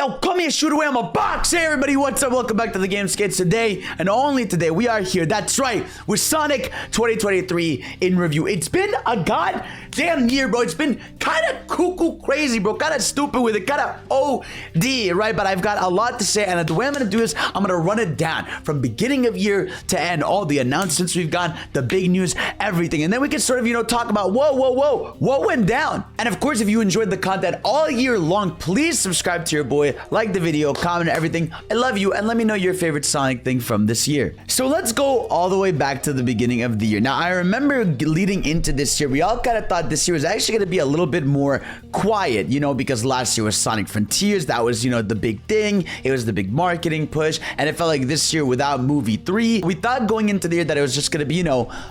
now. Come here, shoot away on my box. Hey everybody, what's up? Welcome back to the Game Skits. Today, and only today, we are here. That's right, with Sonic 2023 in review. It's been a goddamn year, bro. It's been kind of cuckoo crazy, bro. Kind of stupid with it, kind of OD, right? But I've got a lot to say, and the way I'm gonna do this, I'm gonna run it down from beginning of year to end. All the announcements we've got, the big news, everything, and then we can sort of, talk about what went down. And of course, if you enjoyed the content all year long, please subscribe to your boy, like the video, comment, everything. I love you, and let me know your favorite Sonic thing from this year. So let's go all the way back to the beginning of the year. Now, I remember leading into this year, we all kind of thought this year was actually going to be a little bit more quiet, because last year was Sonic Frontiers. That was, the big thing. It was the big marketing push, and it felt like this year without movie 3, we thought going into the year that it was just going to be,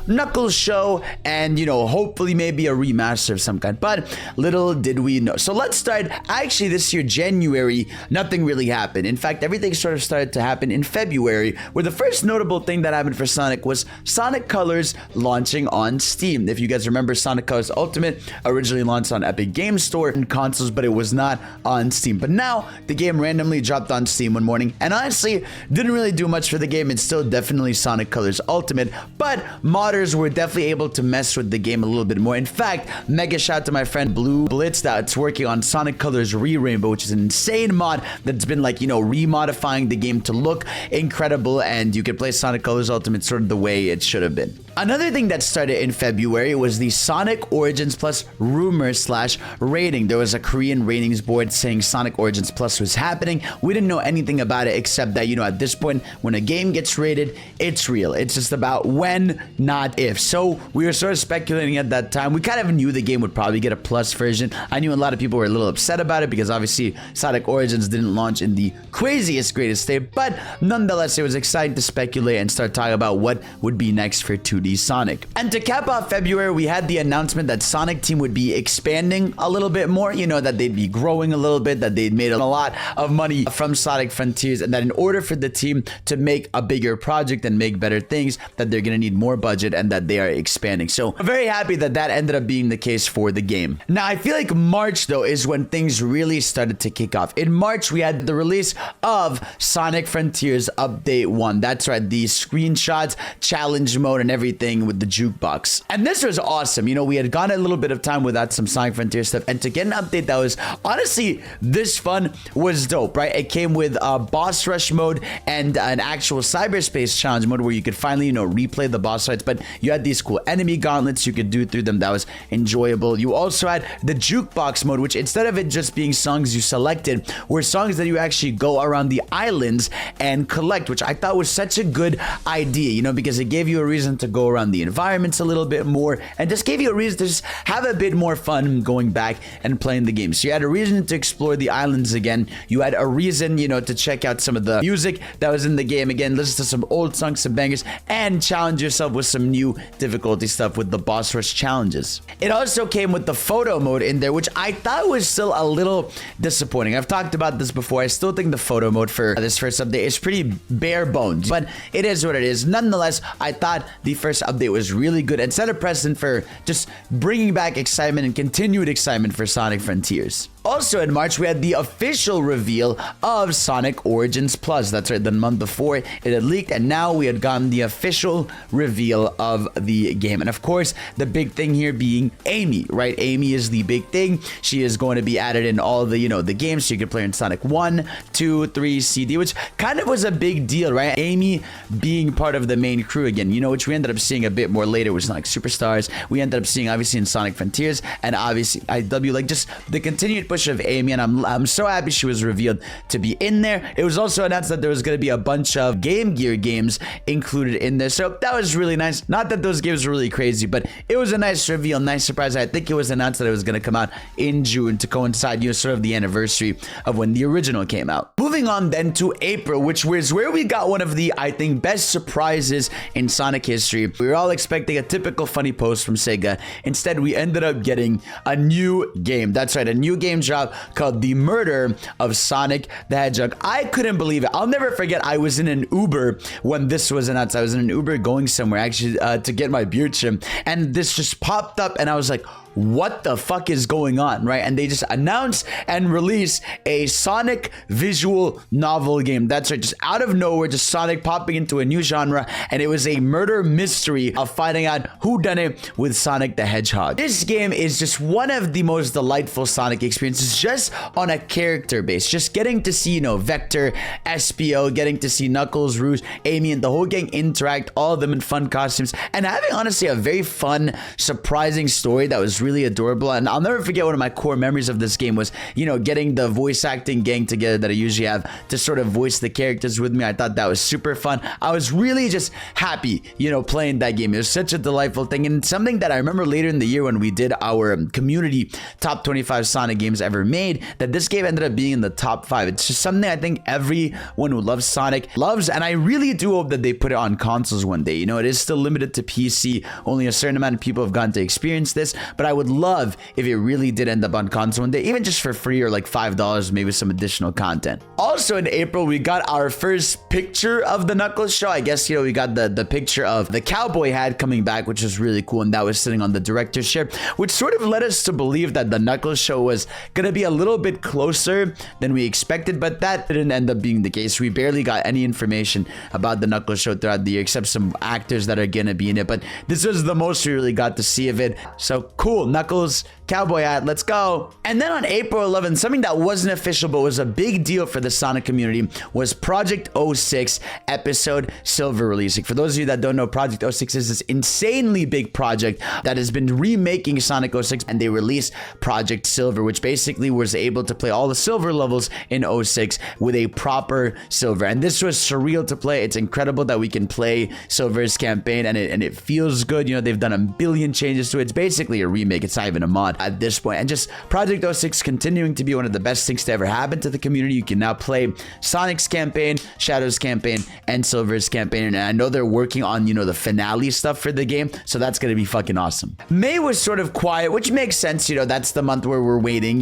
Knuckles show and, hopefully maybe a remaster of some kind, but little did we know. So let's start. Actually, this year, January, nothing really happened. In fact, everything sort of started to happen in February, where the first notable thing that happened for Sonic was Sonic Colors launching on Steam. If you guys remember, Sonic Colors Ultimate originally launched on Epic Games Store and consoles, but it was not on Steam. But now the game randomly dropped on Steam one morning, and honestly, didn't really do much for the game. It's still definitely Sonic Colors Ultimate, but modders were definitely able to mess with the game a little bit more. In fact, mega shout out to my friend Blue Blitz that's working on Sonic Colors Re-Rainbow, which is an insane mod that's been remodifying the game to look incredible, and you could play Sonic Colors Ultimate sort of the way it should have been. Another thing that started in February was the Sonic Origins Plus rumor/rating. There was a Korean ratings board saying Sonic Origins Plus was happening. We didn't know anything about it except that, at this point, when a game gets rated, it's real. It's just about when, not if. So we were sort of speculating at that time. We kind of knew the game would probably get a plus version. I knew a lot of people were a little upset about it because obviously Sonic Origins didn't launch in the craziest, greatest state, but nonetheless, it was exciting to speculate and start talking about what would be next for 2D Sonic. And to cap off February, we had the announcement that Sonic Team would be expanding a little bit more, that they'd be growing a little bit, that they'd made a lot of money from Sonic Frontiers, and that in order for the team to make a bigger project and make better things, that they're gonna need more budget and that they are expanding. So I'm very happy that that ended up being the case for the game. Now, I feel like March, though, is when things really started to kick off. In March, we had the release of Sonic Frontiers Update 1. That's right, the screenshots, challenge mode, and everything with the jukebox. And this was awesome. We had gone a little bit of time without some Sonic Frontiers stuff, and to get an update that was honestly this fun was dope, right? It came with a boss rush mode and an actual cyberspace challenge mode where you could finally, replay the boss fights, but you had these cool enemy gauntlets you could do through them. That was enjoyable. You also had the jukebox mode, which instead of it just being songs you selected, were songs that you actually go around the islands and collect, which I thought was such a good idea, because it gave you a reason to go around the environments a little bit more and just gave you a reason to just have a bit more fun going back and playing the game. So you had a reason to explore the islands again. You had a reason, to check out some of the music that was in the game again, listen to some old songs, some bangers, and challenge yourself with some new difficulty stuff with the boss rush challenges. It also came with the photo mode in there, which I thought was still a little disappointing. I've talked about this before. I still think the photo mode for this first update is pretty bare bones, but it is what it is. Nonetheless, I thought the first update was really good and set a precedent for just bringing back excitement and continued excitement for Sonic Frontiers. Also in March, we had the official reveal of Sonic Origins Plus. That's right, the month before it had leaked, and now we had gotten the official reveal of the game. And of course, the big thing here being Amy, right? Amy is the big thing. She is going to be added in all the, the games, so you can play in Sonic 1, 2, 3, CD, which kind of was a big deal, right? Amy being part of the main crew again, which we ended up seeing a bit more later with Sonic Superstars. We ended up seeing obviously in Sonic Frontiers, and obviously IW, just the continued push of Amy, and I'm so happy she was revealed to be in there. It was also announced that there was going to be a bunch of Game Gear games included in there, so that was really nice. Not that those games were really crazy, but it was a nice reveal, nice surprise. I think it was announced that it was going to come out in June to coincide, sort of the anniversary of when the original came out. Moving on then to April, which was where we got one of the, I think, best surprises in Sonic history. We were all expecting a typical funny post from Sega. Instead, we ended up getting a new game. That's right, a new game drop called The Murder of Sonic the Hedgehog. I couldn't believe it. I'll never forget, I was in an Uber when this was announced. I was in an Uber going somewhere actually to get my beard trimmed, and this just popped up, and I was like, what the fuck is going on, right? And they just announced and released a Sonic visual novel game. That's right, just out of nowhere, just Sonic popping into a new genre, and it was a murder mystery of finding out who done it with Sonic the Hedgehog. This game is just one of the most delightful Sonic experiences just on a character base. Just getting to see, Vector, SPO, getting to see Knuckles, Rouge, Amy, and the whole gang interact, all of them in fun costumes, and having honestly a very fun, surprising story that was really adorable. And I'll never forget, one of my core memories of this game was, getting the voice acting gang together that I usually have to sort of voice the characters with me. I thought that was super fun. I was really just happy, playing that game. It was such a delightful thing, and something that I remember later in the year when we did our community top 25 Sonic games ever made, that this game ended up being in the top 5. It's just something I think everyone who loves Sonic loves, and I really do hope that they put it on consoles one day. It is still limited to PC. Only a certain amount of people have gotten to experience this, but I would love if it really did end up on console one day, even just for free or like $5, maybe some additional content. Also in April, we got our first picture of the Knuckles show. I guess, we got the picture of the cowboy hat coming back, which was really cool, and that was sitting on the director's chair, which sort of led us to believe that the Knuckles show was gonna be a little bit closer than we expected, but that didn't end up being the case. We barely got any information about the Knuckles show throughout the year, except some actors that are gonna be in it, but this was the most we really got to see of it. So cool, Knuckles, cowboy hat, let's go. And then on April 11th, something that wasn't official but was a big deal for the Sonic community was Project 06 Episode Silver releasing. For those of you that don't know, Project 06 is this insanely big project that has been remaking Sonic 06, and they released Project Silver, which basically was able to play all the silver levels in 06 with a proper silver. And this was surreal to play. It's incredible that we can play Silver's campaign, and it feels good. They've done a billion changes to it. It's basically a remake. It's not even a mod at this point. And just Project 06 continuing to be one of the best things to ever happen to the community. You can now play Sonic's campaign, Shadow's campaign, and Silver's campaign. And I know they're working on, the finale stuff for the game, so that's going to be fucking awesome. May was sort of quiet, which makes sense. That's the month where we're waiting,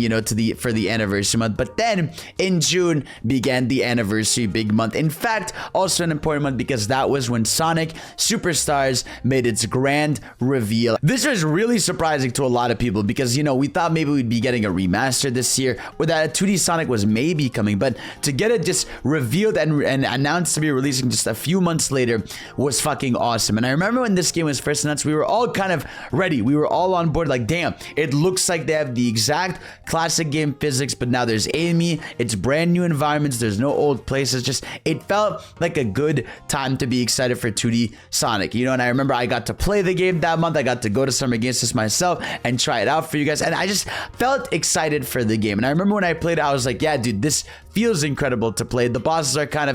for the anniversary month. But then in June began the anniversary big month. In fact, also an important month because that was when Sonic Superstars made its grand reveal. This was really surprising to a lot of people because, we thought maybe we'd be getting a remaster this year, or that a 2D Sonic was maybe coming, but to get it just revealed and announced to be releasing just a few months later was fucking awesome. And I remember when this game was first announced, we were all kind of ready. We were all on board, like, damn, it looks like they have the exact classic game physics, but now there's Amy, it's brand new environments, there's no old places. Just, it felt like a good time to be excited for 2D Sonic, and I remember I got to play the game that month. I got to go to Summer Games Fest myself and try it out for you guys, and I just felt excited for the game. And I remember when I played it, I was like, yeah, dude, this feels incredible to play. The bosses are kind of,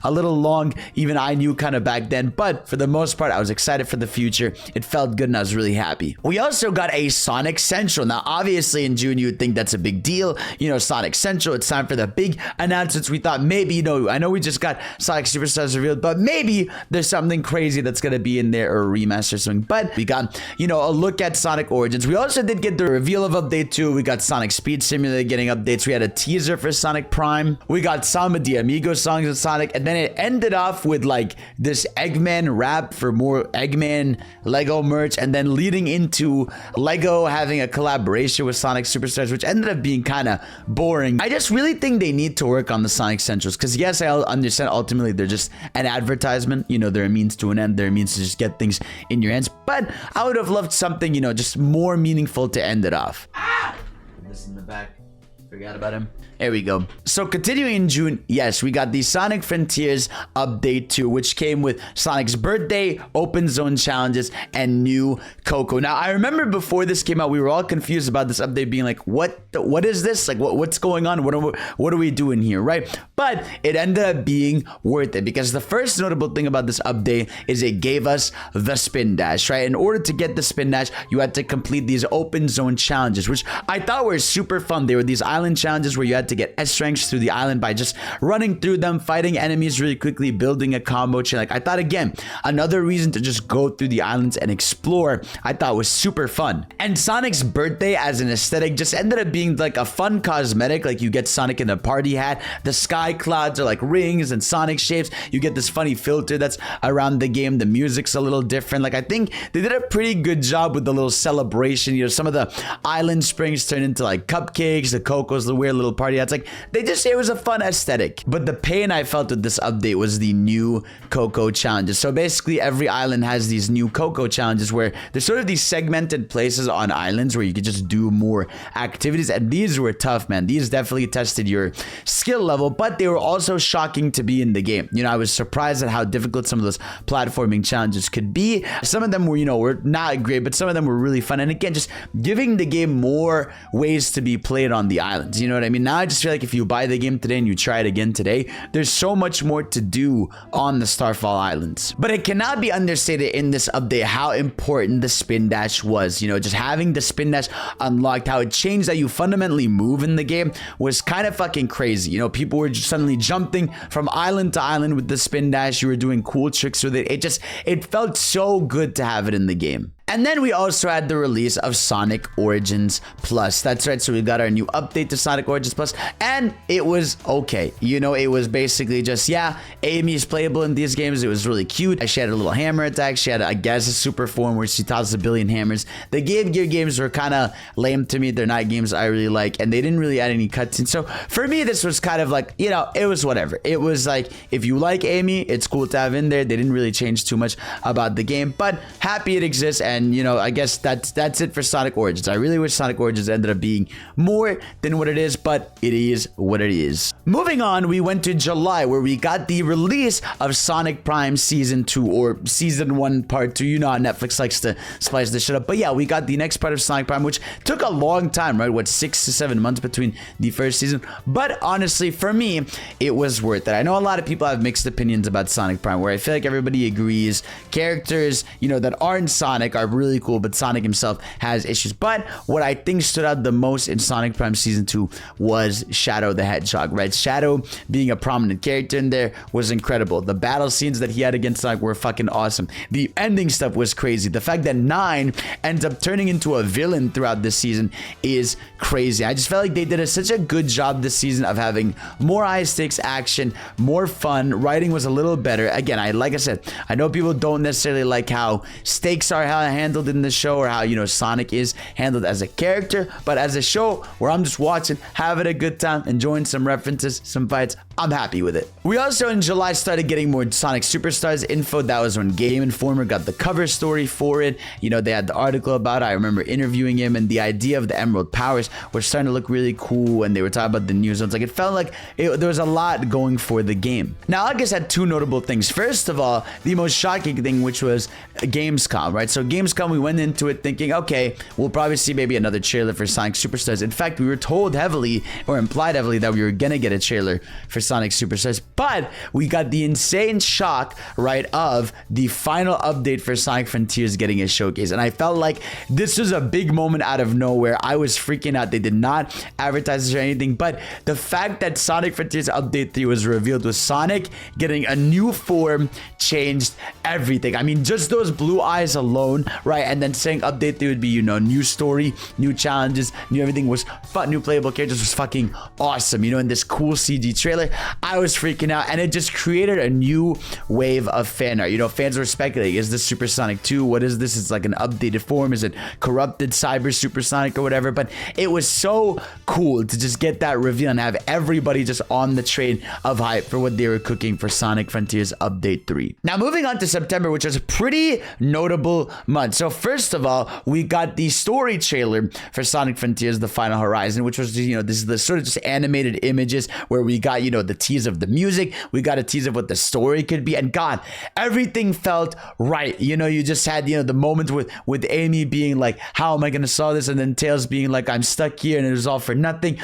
a little long, even I knew kind of back then, but for the most part, I was excited for the future. It felt good, and I was really happy. We also got a Sonic Central. Now, obviously, in June, you would think that's a big deal. Sonic Central, it's time for the big announcements. We thought maybe, I know we just got Sonic Superstars revealed, but maybe there's something crazy that's going to be in there, or a remaster or something. But we got, a look at Sonic Origins. We also did get the reveal of Update 2. We got Sonic Speed Simulator getting updates. We had a teaser for Sonic Prime. We got some of the Amigo songs of Sonic, and then it ended off with like this Eggman rap for more Eggman Lego merch, and then leading into Lego having a collaboration with Sonic Superstars, which ended up being kind of boring. I just really think they need to work on the Sonic Centrals, because yes, I understand ultimately they're just an advertisement. They're a means to an end. They're a means to just get things in your hands. But I would have loved something, just more meaningful to end it off. This in the back. Forgot about him. There we go. So continuing in June, yes, we got the Sonic Frontiers Update 2, which came with Sonic's birthday, open zone challenges, and new Coco. Now, I remember before this came out, we were all confused about this update being like, what is this? Like, what's going on? What are we doing here, right? But it ended up being worth it, because the first notable thing about this update is it gave us the Spin Dash, right? In order to get the Spin Dash, you had to complete these open zone challenges, which I thought were super fun. They were these island challenges where you had had to get S ranks through the island by just running through them, fighting enemies really quickly, building a combo chain. Like, I thought, again, another reason to just go through the islands and explore, I thought was super fun. And Sonic's birthday as an aesthetic just ended up being like a fun cosmetic. Like, you get Sonic in a party hat, the sky clouds are like rings and Sonic shapes, you get this funny filter that's around the game, the music's a little different. Like, I think they did a pretty good job with the little celebration. You know, some of the island springs turn into like cupcakes, the Cocos, the weird little party hats. Like, it was a fun aesthetic. But the pain I felt with this update was the new Coco challenges. So basically every island has these new Coco challenges where there's sort of these segmented places on islands where you could just do more activities, and these were tough, man. These definitely tested your skill level, but they were also shocking to be in the game. You know, I was surprised at how difficult some of those platforming challenges could be. Some of them were, you know, were not great, but some of them were really fun. And again, just giving the game more ways to be played on the islands. You know what I mean? Now I just feel like if you buy the game today and you try it again today, there's so much more to do on the Starfall Islands. But it cannot be understated in this update how important the spin dash was. You know, just having the spin dash unlocked, how it changed that you fundamentally move in the game was kind of fucking crazy. You know, people were just suddenly jumping from island to island with the spin dash. You were doing cool tricks with it. It felt so good to have it in the game. And then we also had the release of Sonic Origins Plus. That's right, so we got our new update to Sonic Origins Plus, and it was okay. You know, it was basically just, yeah, Amy's playable in these games. It was really cute. She had a little hammer attack. She had, I guess, a super form where she tosses a billion hammers. The Game Gear games were kind of lame to me. They're not games I really like, and they didn't really add any cutscenes. So for me, this was kind of like, you know, it was whatever. It was like, if you like Amy, it's cool to have in there. They didn't really change too much about the game, but happy it exists. And, you know, I guess that's it for Sonic Origins. I really wish Sonic Origins ended up being more than what it is, but it is what it is. Moving on, we went to July, where we got the release of Sonic Prime Season 2, or Season 1 Part 2. You know how Netflix likes to spice this shit up. But yeah, we got the next part of Sonic Prime, which took a long time, right? What, 6 to 7 months between the first season? But honestly, for me, it was worth it. I know a lot of people have mixed opinions about Sonic Prime, where I feel like everybody agrees characters, you know, that aren't Sonic are really cool, but Sonic himself has issues. But what I think stood out the most in Sonic Prime Season 2 was Shadow the Hedgehog, right? Shadow being a prominent character in there was incredible. The battle scenes that he had against Sonic were fucking awesome. The ending stuff was crazy. The fact that 9 ends up turning into a villain throughout this season is crazy. I just felt like they did such a good job this season of having more high stakes action, more fun. Writing was a little better. Again, like I said, I know people don't necessarily like how stakes are handled in the show, or how, you know, Sonic is handled as a character, but as a show where I'm just watching, having a good time, enjoying some references, some fights, I'm happy with it. We also in July started getting more Sonic Superstars info. That was when Game Informer got the cover story for it. You know, they had the article about it. I remember interviewing him, and the idea of the Emerald Powers was starting to look really cool, and they were talking about the new zones. Like, it felt like there was a lot going for the game. Now, I guess I had two notable things. First of all, the most shocking thing, which was Gamescom, right? So Gamescom, we went into it thinking, okay, we'll probably see maybe another trailer for Sonic Superstars. In fact, we were told heavily, or implied heavily, that we were gonna get a trailer for Sonic Superstars, but we got the insane shock, right, of the final update for Sonic Frontiers getting a showcase. And I felt like this was a big moment out of nowhere. I was freaking out. They did not advertise this or anything, but the fact that Sonic Frontiers Update 3 was revealed with Sonic getting a new form changed everything. I mean, just those blue eyes alone, right? And then saying Update 3 would be, you know, new story, new challenges, new everything was fun, new playable characters was fucking awesome. You know, in this cool CG trailer, I was freaking out, and it just created a new wave of fan art. You know, fans were speculating, is this Supersonic 2? What is this? It's like an updated form. Is it corrupted cyber Supersonic or whatever? But it was so cool to just get that reveal and have everybody just on the train of hype for what they were cooking for Sonic Frontiers Update 3. Now, moving on to September, which was a pretty notable month. So first of all, we got the story trailer for Sonic Frontiers The Final Horizon, which was, you know, this is the sort of just animated images where we got, you know, the tease of the music, we got a tease of what the story could be, and God, everything felt right. You know, you just had, you know, the moment with Amy being like, how am I gonna solve this? And then Tails being like, I'm stuck here and it was all for nothing.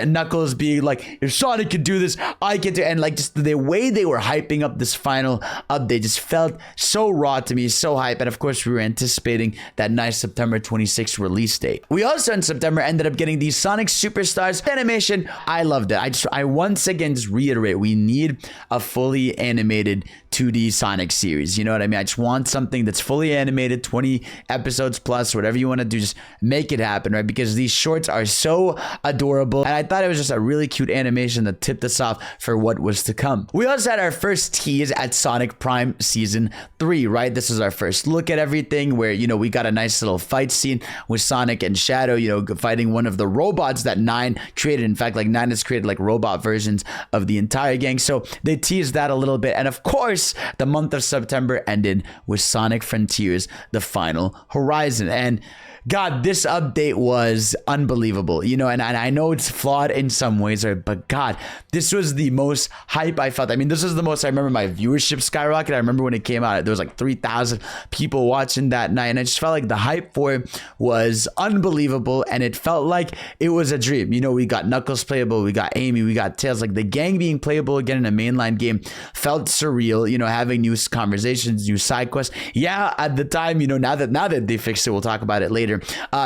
Knuckles being like, if Sonic could do this, I can do it. And like, just the way they were hyping up this final update just felt so raw to me, so hype. And of course, we were anticipating anticipating that nice September 26th release date. We also in September ended up getting the Sonic Superstars animation. I loved it. I once again just reiterate, we need a fully animated 2D Sonic series. You know what I mean? I just want something that's fully animated, 20 episodes plus, whatever you want to do, just make it happen, right? Because these shorts are so adorable. And I thought it was just a really cute animation that tipped us off for what was to come. We also had our first tease at Sonic Prime Season 3, right? This is our first look at everything where, you know, we got a nice little fight scene with Sonic and Shadow, you know, fighting one of the robots that 9 created. In fact, like 9 has created like robot versions of the entire gang. So they teased that a little bit. And of course, the month of September ended with Sonic Frontiers, the final horizon. And God, this update was unbelievable, you know, and I know it's flawed in some ways, but God, this was the most hype I felt. I mean, this was the most, I remember my viewership skyrocketed. I remember when it came out, there was like 3,000 people watching that night, and I just felt like the hype for it was unbelievable, and it felt like it was a dream. You know, we got Knuckles playable, we got Amy, we got Tails, like the gang being playable again in a mainline game felt surreal, you know, having new conversations, new side quests. Yeah, at the time, you know, now that they fixed it, we'll talk about it later.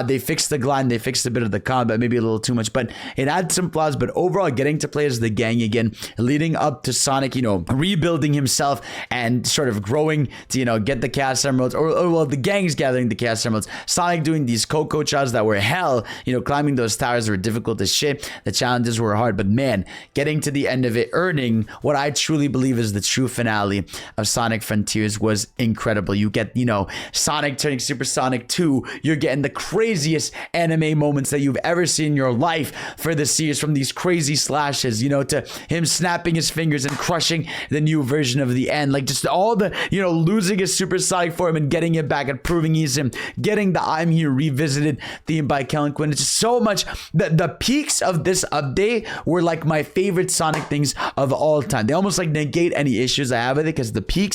They fixed the glide, they fixed a bit of the combat, maybe a little too much, but it had some flaws. But overall, getting to play as the gang again, leading up to Sonic, you know, rebuilding himself and sort of growing to, you know, get the Chaos Emeralds, or well, the gang's gathering the Chaos Emeralds. Sonic doing these Coco Chows that were hell, you know, climbing those towers were difficult as shit. The challenges were hard, but man, getting to the end of it, earning what I truly believe is the true finale of Sonic Frontiers was incredible. You get, you know, Sonic turning Super Sonic 2, you're getting the craziest anime moments that you've ever seen in your life for the series, from these crazy slashes, you know, to him snapping his fingers and crushing the new version of the end, like just all the, you know, losing his Super Sonic form and getting it back and proving he's him, getting the I'm Here revisited theme by Kellen Quinn. It's just so much. The peaks of this update were like my favorite Sonic things of all time. They almost like negate any issues I have with it, because the peak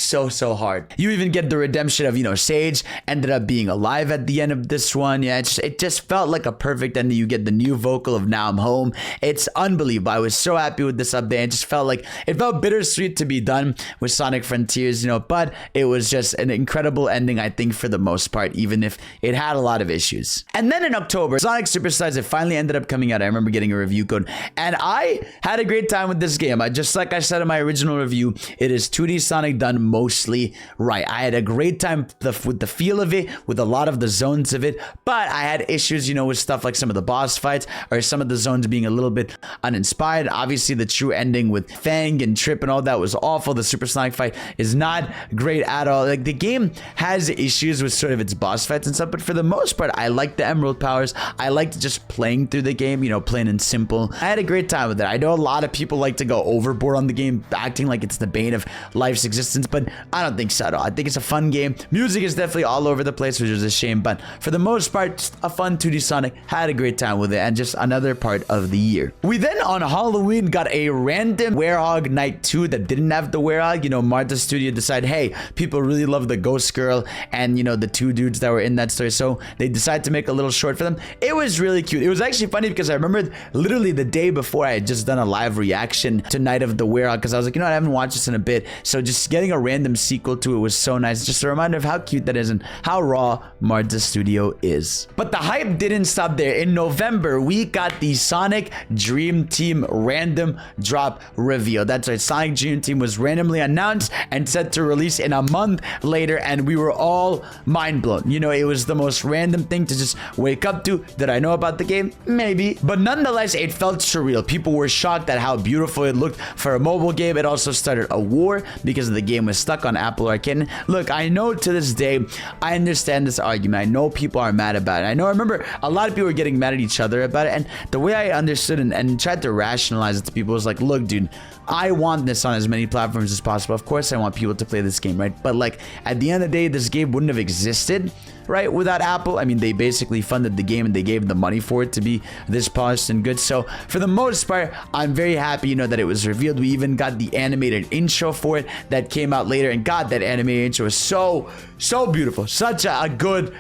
so hard. You even get the redemption of, you know, Sage ended up being alive at the end of this one. Yeah, it just felt like a perfect ending. You get the new vocal of Now I'm Home. It's unbelievable. I was so happy with this update. It just felt like, it felt bittersweet to be done with Sonic Frontiers, you know, but it was just an incredible ending, I think, for the most part, even if it had a lot of issues. And then in October, Sonic Superstars, it finally ended up coming out. I remember getting a review code, and I had a great time with this game. Just like I said in my original review, it is 2D Sonic done mostly right. I had a great time with the feel of it, with a lot of the zones of it, but I had issues, you know, with stuff like some of the boss fights or some of the zones being a little bit uninspired. Obviously, the true ending with Fang and Trip and all that was awful. The Super Sonic fight is not great at all. Like, the game has issues with sort of its boss fights and stuff, but for the most part, I like the Emerald powers. I liked just playing through the game, you know, plain and simple. I had a great time with it. I know a lot of people like to go overboard on the game, acting like it's the bane of life's existence, but I don't think so at all. I think it's a fun game. Music is definitely all over the place, which is a shame, but for the most part, just a fun 2D Sonic. Had a great time with it, and just another part of the year. We then on Halloween got a random Werehog Night 2 that didn't have the Werehog. You know, Martha Studio decided, hey, people really love the Ghost Girl and, you know, the two dudes that were in that story, so they decided to make a little short for them. It was really cute. It was actually funny because I remember literally the day before I had just done a live reaction to Night of the Werehog, because I was like, you know what, I haven't watched this in a bit, so just getting a random sequel to it was so nice. Just a reminder of how cute that is and how raw Martha Studio is. But the hype didn't stop there. In November, we got the Sonic Dream Team random drop reveal. That's right, Sonic Dream Team was randomly announced and set to release in a month later, and we were all mind blown. You know, it was the most random thing to just wake up to. Did I know about the game? Maybe. But nonetheless, it felt surreal. People were shocked at how beautiful it looked for a mobile game. It also started a war because the game was stuck on Apple Arcade. Look, I know to this day, I understand this argument. I know people are mad about it. I remember a lot of people were getting mad at each other about it, and the way I understood and tried to rationalize it to people was like, look, dude, I want this on as many platforms as possible. Of course, I want people to play this game, right? But like, at the end of the day, this game wouldn't have existed, right, without Apple. I mean, they basically funded the game and they gave the money for it to be this polished and good. So for the most part, I'm very happy, you know, that it was revealed. We even got the animated intro for it that came out later, and God, that animated intro was so So beautiful. Such a good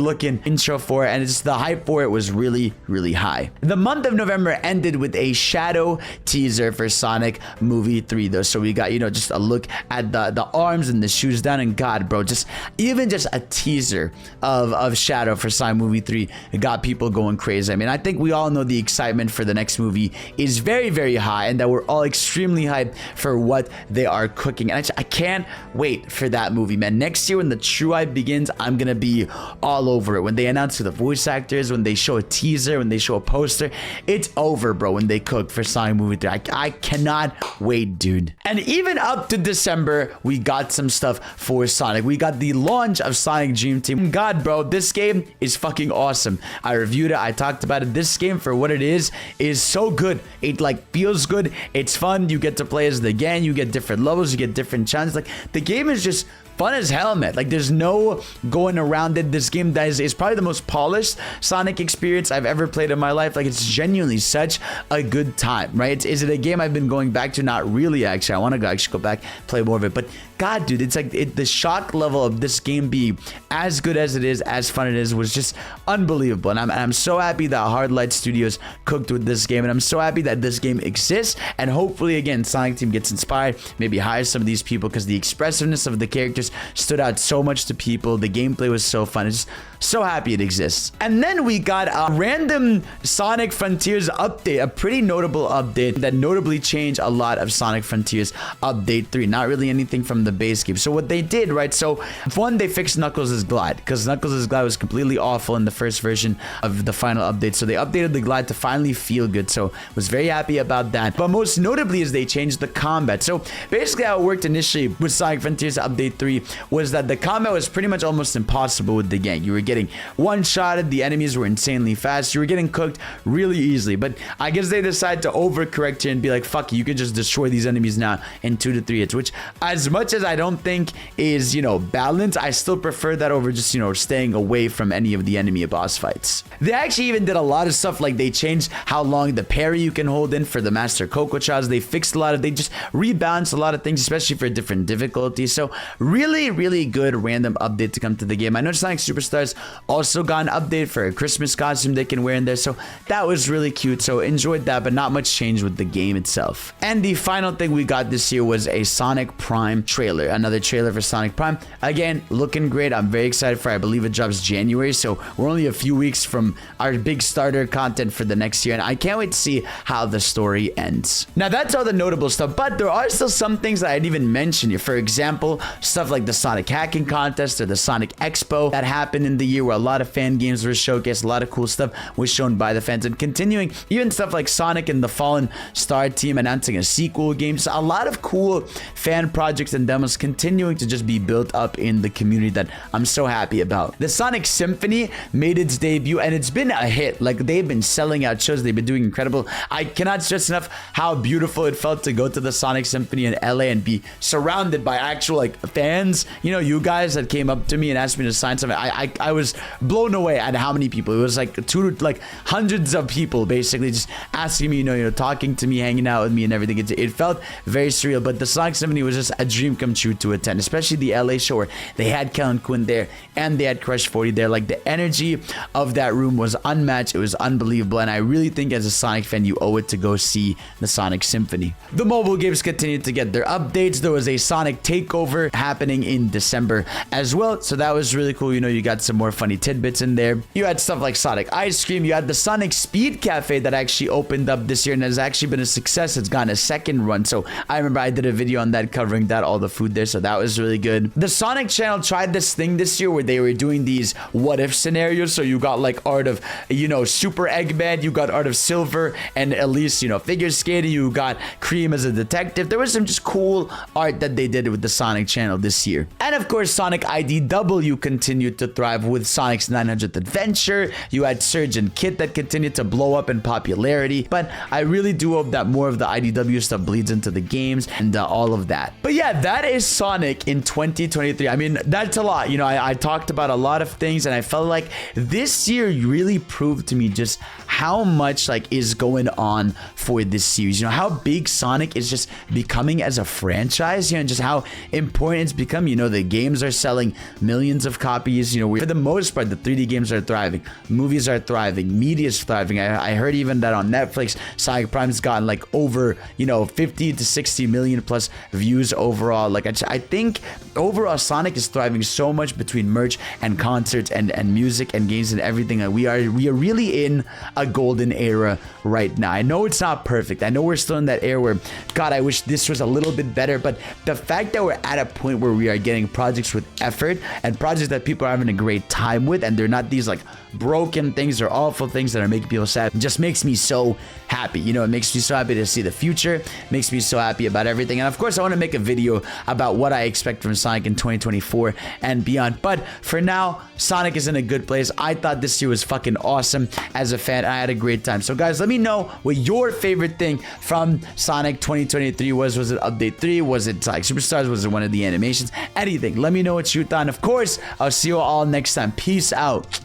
looking intro for it. And it's the hype for it was really, really high. The month of November ended with a shadow teaser for Sonic Movie 3 though. So we got, you know, just a look at the arms and the shoes down. And God, bro, just even just a teaser of Shadow for Sonic Movie 3 got people going crazy. I mean, I think we all know the excitement for the next movie is very, very high and that we're all extremely hyped for what they are cooking. And I can't wait for that movie, man. Next year when the true hype begins, I'm gonna be all over it. When they announce who the voice actors, when they show a teaser, when they show a poster, it's over, bro, when they cook for Sonic Movie 3. I cannot wait, dude. And even up to December, we got some stuff for Sonic. We got the launch of Sonic Dream Team. God, bro, this game is fucking awesome. I reviewed it. I talked about it. This game, for what it is so good. It like feels good. It's fun. You get to play as the gang. You get different levels. You get different challenges. Like the game is just fun as hell, man. Like there's no going around it. This game that is probably the most polished Sonic experience I've ever played in my life. Like it's genuinely such a good time, right? Is it a game I've been going back to? Not really, actually. I want to actually go back, play more of it. But God, dude, it's like the shock level of this game being as good as it is, as fun it is, was just unbelievable. And I'm so happy that Hard Light Studios cooked with this game. And I'm so happy that this game exists. And hopefully, again, Sonic Team gets inspired, maybe hires some of these people because the expressiveness of the characters stood out so much to people. The gameplay was so fun. It's just so happy it exists. And then we got a random Sonic Frontiers update, a pretty notable update that notably changed a lot of Sonic Frontiers Update 3. Not really anything from the base game. So what they did, right? So one, they fixed Knuckles' glide because Knuckles' glide was completely awful in the first version of the final update. So they updated the glide to finally feel good. So was very happy about that. But most notably is they changed the combat. So basically how it worked initially with Sonic Frontiers Update 3 was that the combat was pretty much almost impossible with the gang. You were getting one-shotted. The enemies were insanely fast. You were getting cooked really easily. But I guess they decided to overcorrect it and be like, fuck you can just destroy these enemies now in 2 to 3 hits, which as much as I don't think is, you know, balanced, I still prefer that over just, you know, staying away from any of the enemy boss fights. They actually even did a lot of stuff, like they changed how long the parry you can hold in for the Master Coco Charge. They fixed a lot of, they just rebalanced a lot of things, especially for different difficulties. So really good random update to come to the game. I know Sonic Superstars also got an update for a Christmas costume they can wear in there, so that was really cute. So enjoyed that, but not much change with the game itself. And the final thing we got this year was a Sonic Prime trailer, another trailer for Sonic Prime. Again, looking great. I'm very excited for it. I believe it drops January, so we're only a few weeks from our big starter content for the next year, and I can't wait to see how the story ends. Now that's all the notable stuff, but there are still some things that I didn't even mention here. For example, stuff like the Sonic hacking contest or the Sonic Expo that happened in the year where a lot of fan games were showcased, a lot of cool stuff was shown by the fans, and continuing even stuff like Sonic and the Fallen Star team announcing a sequel game. So a lot of cool fan projects and demos continuing to just be built up in the community that I'm so happy about. The Sonic Symphony made its debut and it's been a hit. Like they've been selling out shows, they've been doing incredible. I cannot stress enough how beautiful it felt to go to the Sonic Symphony in LA and be surrounded by actual like fans, you know, you guys that came up to me and asked me to sign something. I was blown away at how many people. It was like hundreds of people basically just asking me, you know, talking to me, hanging out with me and everything. It felt very surreal, but the Sonic Symphony was just a dream come true to attend, especially the LA show where they had Kellen Quinn there and they had Crush 40 there. Like the energy of that room was unmatched. It was unbelievable, and I really think as a Sonic fan you owe it to go see the Sonic Symphony. The mobile games continued to get their updates. There was a Sonic takeover happening in December as well, so that was really cool. You know, you got some more funny tidbits in there. You had stuff like Sonic Ice Cream. You had the Sonic Speed Cafe that actually opened up this year and has actually been a success. It's gotten a second run, so I remember I did a video on that covering that, all the food there, so that was really good. The Sonic channel tried this thing this year where they were doing these what if scenarios. So you got like art of, you know, Super Eggman, you got art of Silver and Elise, you know, figure skating, you got Cream as a detective. There was some just cool art that they did with the Sonic channel this year. And of course, Sonic IDW continued to thrive with Sonic's 900th Adventure. You had Surge and Kit that continued to blow up in popularity, but I really do hope that more of the IDW stuff bleeds into the games and all of that. But yeah, that that is Sonic in 2023. I mean, that's a lot. You know, I talked about a lot of things, and I felt like this year really proved to me just how much like is going on for this series. You know, how big Sonic is just becoming as a franchise, you know, and just how important it's become. You know, the games are selling millions of copies. You know, for the most part, the 3D games are thriving, movies are thriving, media is thriving. I heard even that on Netflix, Sonic Prime's gotten like over, you know, 50 to 60 million plus views overall. Like I think overall Sonic is thriving so much between merch and concerts and music and games and everything. We are really in a golden era right now. I know it's not perfect. I know we're still in that era where, God, I wish this was a little bit better. But the fact that we're at a point where we are getting projects with effort and projects that people are having a great time with, and they're not these like broken things or awful things that are making people sad, just makes me so happy. You know, it makes me so happy to see the future. It makes me so happy about everything. And of course, I want to make a video about what I expect from Sonic in 2024 and beyond. But for now, Sonic is in a good place. I thought this year was fucking awesome as a fan. I had a great time. So guys, let me know what your favorite thing from Sonic 2023 was. Was it Update 3? Was it Sonic Superstars? Was it one of the animations? Anything. Let me know what you thought. And of course, I'll see you all next time. Peace out.